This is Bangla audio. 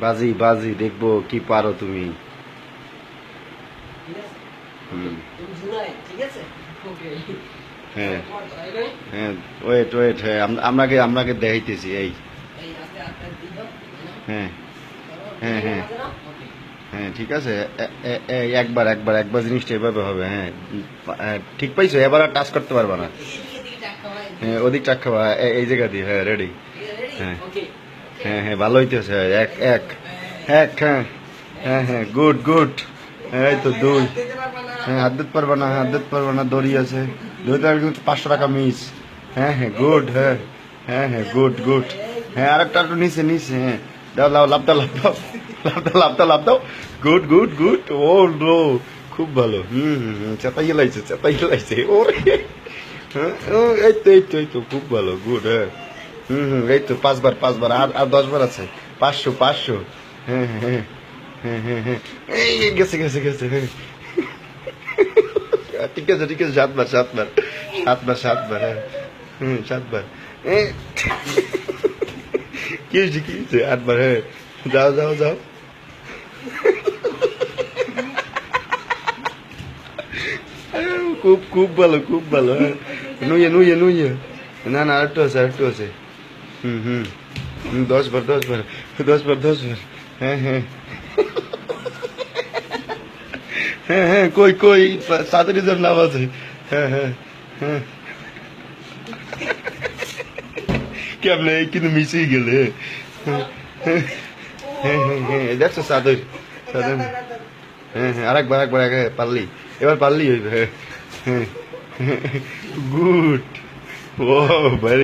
বাজি বাজি দেখবো কি পারো তুমি। ঠিক আছে? হুম। তুমি জুলাই, ঠিক আছে? ওকে। হ্যাঁ তোমার তাই নয়? হ্যাঁ, ওয়েট ওয়েট, হ্যাঁ আপনাকে আপনাকে দেখাইতেছি এই। এই আস্তে আস্তে দিয়ে দাও। হ্যাঁ ধরো, হ্যাঁ ডিজাইনের হ্যাঁ মাঝে নাও। ওকে। হ্যাঁ ঠিক আছে। একবার একবার একবার জিনিসটা এভাবে হবে। হ্যাঁ ঠিক পাইছো, এবার আর টাচ করতে পারবা না। এদিকে টাকা হয়, হ্যাঁ ওদিক চাক্কা এই জায়গা দিয়ে, হ্যাঁ রেডি। রেডি? হ্যাঁ ওকে। হ্যাঁ হ্যাঁ ভালো হইতেছে। এক এক এক, হ্যাঁ হ্যাঁ হ্যাঁ গুড গুড। এই তো দুই। দিতে পারবা না। হ্যাঁ হাত দিতে পারবা না, হাত দিতে পারবা না, দড়ি আছে। দড়ি তো কিন্তু 500 টাকা মিস। হ্যাঁ হ্যাঁ গুড, হ্যাঁ হ্যাঁ হ্যাঁ গুড গুড। হ্যাঁ আরেকটা একটু নিচে নিচে, হ্যাঁ দাও লাভ দাও লাভ দাও লাভ দাও লাভ দাও লাভ দাও। Good good good. Oh no, খুব ভালো। চেতাই লাইছে চেতাই লাইছে ওরে। হ্যাঁ এই তো এই তো এই তো খুব ভালো, গুড। হ্যাঁ এই তো 5 বার 5 বার, আর আর 10 বার আছে। 500 500। হ্যাঁ হ্যাঁ হ্যাঁ হ্যাঁ হ্যাঁ এই গেছে গেছে গেছে। হ্যাঁ ঠিক আছে ঠিক আছে, 7 বার 7 বার 7 বার 7 বার। হ্যাঁ 7 বার। কি হয়েছে কি হয়েছে? 8 বার। হ্যাঁ যাও যাও যাও। খুব খুব ভালো খুব ভালো। হ্যাঁ নুয়ে নুয়ে নুয়ে। না না আরেকটু আছে আরেকটু আছে। হুম হুম 10 বার 10 বার 10 বার 10 বার। হ্যাঁ হ্যাঁ হ্যাঁ হ্যাঁ কই কই, তাড়াতাড়ি যার নাম আছে। হ্যাঁ হ্যাঁ হ্যাঁ কেমনে কিন্তু মিশেই গেলে। হ্যাঁ হ্যাঁ হ্যাঁ হ্যাঁ দেখছো সাদর সাদর। হ্যাঁ হ্যাঁ আরেকবার একবার আগে পারলি, এবার পারলি হইবে। হ্যাঁ হ্যাঁ গুড। ও ভাই।